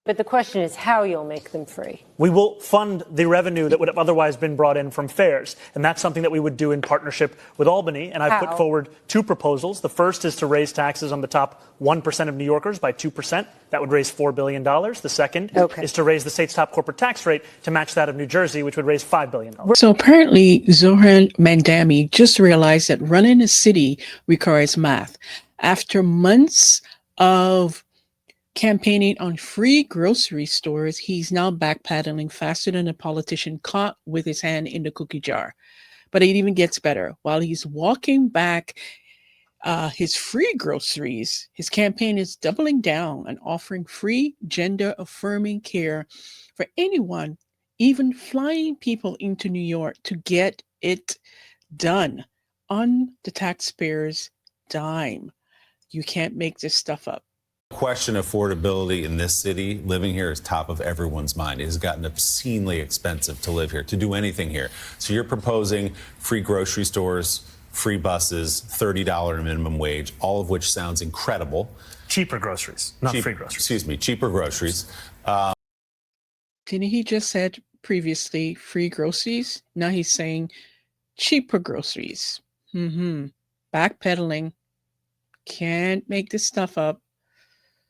But the question is how you'll make them free. We will fund the revenue that would have otherwise been brought in from fares. And that's something that we would do in partnership with Albany. And I've put forward two proposals. The first is to raise taxes on the top 1% of New Yorkers by 2%. That would raise $4 billion. The second is to raise the state's top corporate tax rate to match that of New Jersey, which would raise $5 billion. So apparently, Zohran Mamdani just realized that running a city requires math. After months of campaigning on free grocery stores, he's now backpedaling faster than a politician caught with his hand in the cookie jar. But it even gets better. While he's walking back his free groceries, his campaign is doubling down and offering free gender-affirming care for anyone, even flying people into New York to get it done on the taxpayer's dime. You can't make this stuff up. Question affordability in this city, living here is top of everyone's mind. It has gotten obscenely expensive to live here, to do anything here. So you're proposing free grocery stores, free buses, $30 minimum wage, all of which sounds incredible. Cheaper groceries, not free groceries. Excuse me, cheaper groceries. Didn't he just said previously free groceries? Now he's saying cheaper groceries. Backpedaling. Can't make this stuff up.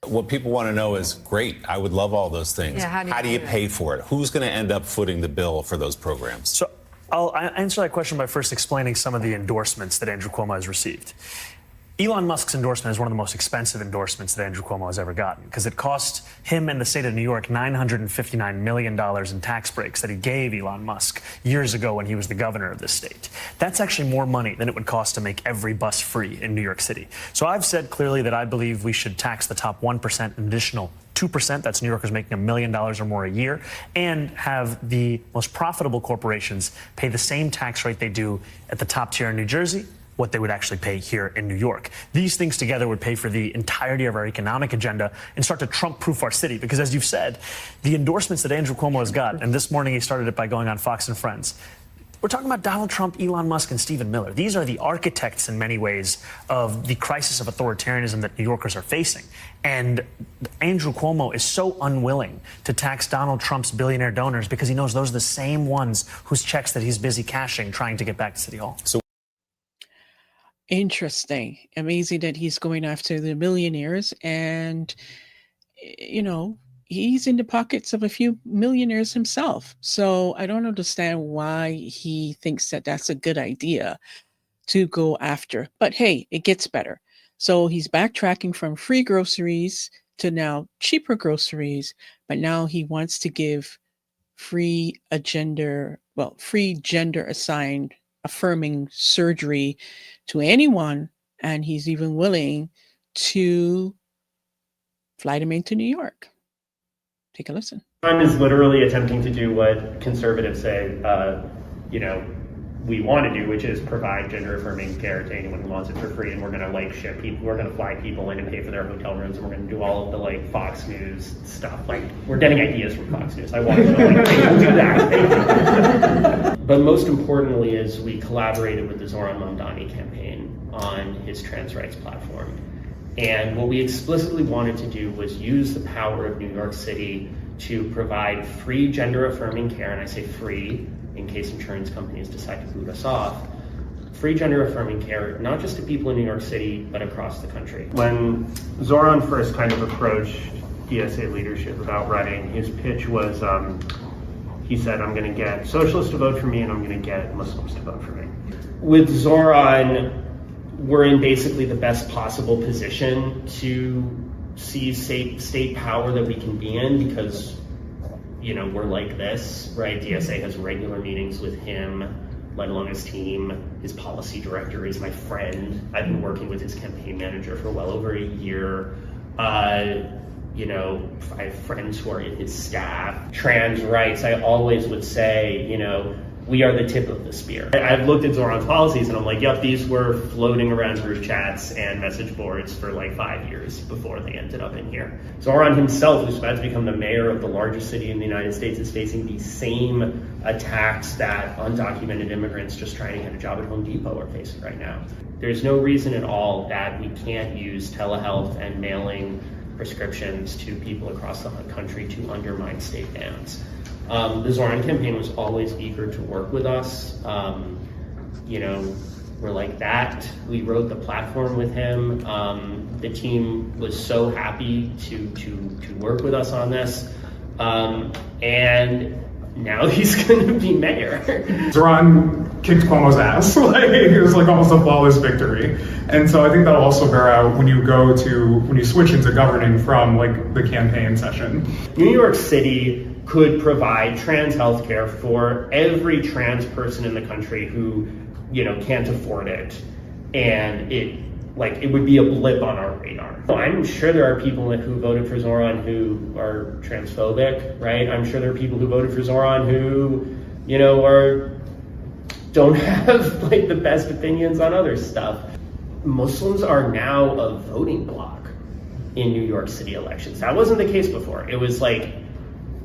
What people want to know is, great, I would love all those things. Yeah, how do you pay for it? Who's going to end up footing the bill for those programs? So I'll answer that question by first explaining some of the endorsements that Andrew Cuomo has received. Elon Musk's endorsement is one of the most expensive endorsements that Andrew Cuomo has ever gotten because it cost him and the state of New York $959 million in tax breaks that he gave Elon Musk years ago when he was the governor of this state. That's actually more money than it would cost to make every bus free in New York City. So I've said clearly that I believe we should tax the top 1%, an additional 2%, that's New Yorkers making $1 million or more a year, and have the most profitable corporations pay the same tax rate they do at the top tier in New Jersey, what they would actually pay here in New York. These things together would pay for the entirety of our economic agenda and start to Trump-proof our city. Because as you've said, the endorsements that Andrew Cuomo has got, and this morning he started it by going on Fox and Friends, we're talking about Donald Trump, Elon Musk, and Stephen Miller. These are the architects in many ways of the crisis of authoritarianism that New Yorkers are facing. And Andrew Cuomo is so unwilling to tax Donald Trump's billionaire donors because he knows those are the same ones whose checks that he's busy cashing trying to get back to City Hall. Interesting. Amazing that he's going after the millionaires and, you know, he's in the pockets of a few millionaires himself. So I don't understand why he thinks that that's a good idea to go after. But hey, it gets better. So he's backtracking from free groceries to now cheaper groceries, but now he wants to give free gender assigned affirming surgery to anyone, and he's even willing to fly them into New York. Take a listen. Trump is literally attempting to do what conservatives say, we want to do, which is provide gender-affirming care to anyone who wants it for free, and we're going to ship people, we're going to fly people in and pay for their hotel rooms, and we're going to do all of the Fox News stuff. We're getting ideas from Fox News. I want to do that. But most importantly is we collaborated with the Zohran Mamdani campaign on his trans rights platform. And what we explicitly wanted to do was use the power of New York City to provide free gender-affirming care, and I say free in case insurance companies decide to boot us off, free gender-affirming care, not just to people in New York City, but across the country. When Zohran first kind of approached DSA leadership about running, his pitch was, he said, I'm going to get socialists to vote for me and I'm going to get Muslims to vote for me. With Zohran, we're in basically the best possible position to seize state power that we can be in because we're like this, right? DSA has regular meetings with him, let alone his team. His policy director is my friend. I've been working with his campaign manager for well over a year. I have friends who are in his staff. Trans rights, I always would say, we are the tip of the spear. I've looked at Zohran's policies and I'm like, yep, these were floating around group chats and message boards for 5 years before they ended up in here. Zohran himself, who's about to become the mayor of the largest city in the United States, is facing the same attacks that undocumented immigrants just trying to get a job at Home Depot are facing right now. There's no reason at all that we can't use telehealth and mailing prescriptions to people across the country to undermine state bans. The Zoran campaign was always eager to work with us. You know, we're like that. We wrote the platform with him. The team was so happy to work with us on this. And now he's going to be mayor. Zoran kicked Cuomo's ass. Like, it was like almost a flawless victory. And so I think that'll also bear out when you switch into governing from like the campaign session. New York City could provide trans health care for every trans person in the country who, you know, can't afford it. And it would be a blip on our radar. I'm sure there are people who voted for Zoran who are transphobic, right? I'm sure there are people who voted for Zoran who, you know, don't have like the best opinions on other stuff. Muslims are now a voting bloc in New York City elections. That wasn't the case before. It was like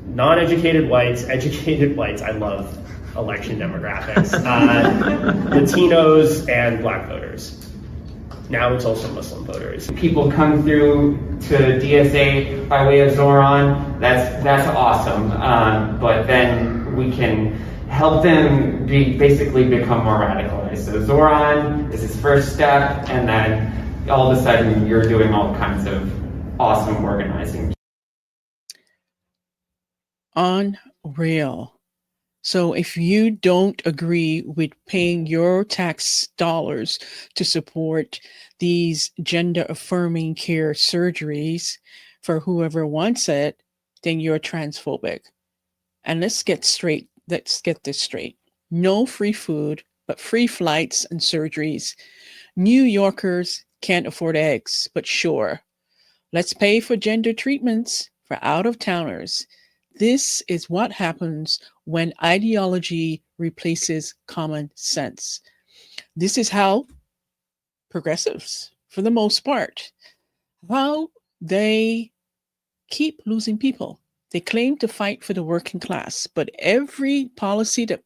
non-educated whites, educated whites. I love election demographics. Latinos and Black voters. Now it's also Muslim voters. People come through to DSA by way of Zoran. That's awesome. But then we can help them basically become more radicalized. So Zoran is his first step, and then all of a sudden you're doing all kinds of awesome organizing. Unreal. So if you don't agree with paying your tax dollars to support these gender affirming care surgeries for whoever wants it, then you're transphobic. And let's get this straight. No free food, but free flights and surgeries. New Yorkers can't afford eggs, but sure, let's pay for gender treatments for out-of-towners. This is what happens when ideology replaces common sense. This is how progressives, for the most part, how they keep losing people. They claim to fight for the working class, but every policy that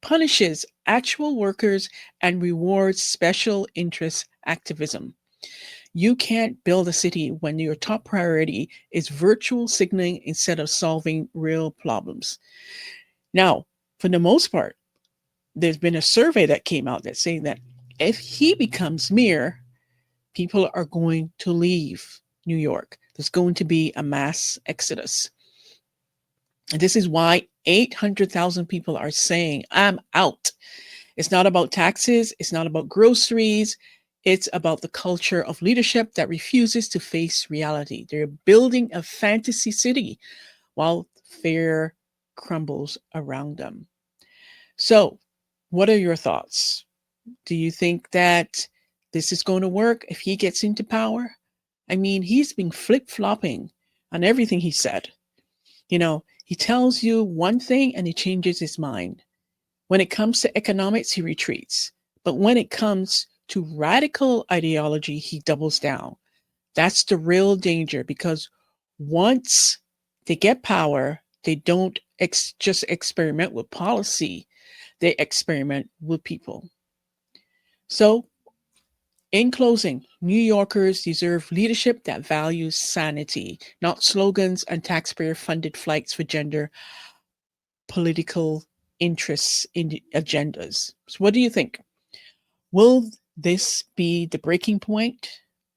punishes actual workers and rewards special interest activism. You can't build a city when your top priority is virtual signaling instead of solving real problems. Now, for the most part, there's been a survey that came out that's saying that if he becomes mayor, people are going to leave New York. There's going to be a mass exodus. And this is why 800,000 people are saying, I'm out. It's not about taxes. It's not about groceries. It's about the culture of leadership that refuses to face reality. They're building a fantasy city while fear crumbles around them. So, what are your thoughts? Do you think that this is going to work if he gets into power? I mean, he's been flip-flopping on everything he said. You know, he tells you one thing and he changes his mind. When it comes to economics, he retreats. But when it comes to radical ideology, he doubles down. That's the real danger, because once they get power, they don't just experiment with policy, they experiment with people. So, in closing, New Yorkers deserve leadership that values sanity, not slogans and taxpayer-funded flights for gender political interests in agendas. So what do you think? Will this be the breaking point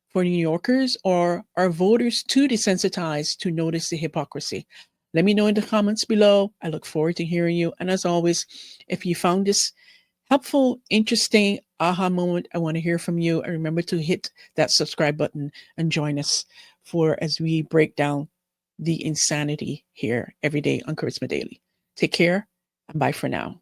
for New Yorkers, or are voters too desensitized to notice the hypocrisy? Let me know in the comments below. I look forward to hearing you. And as always, if you found this helpful, interesting aha moment, I want to hear from you. And remember to hit that subscribe button and join us as we break down the insanity here every day on Kharisma Daily. Take care and bye for now.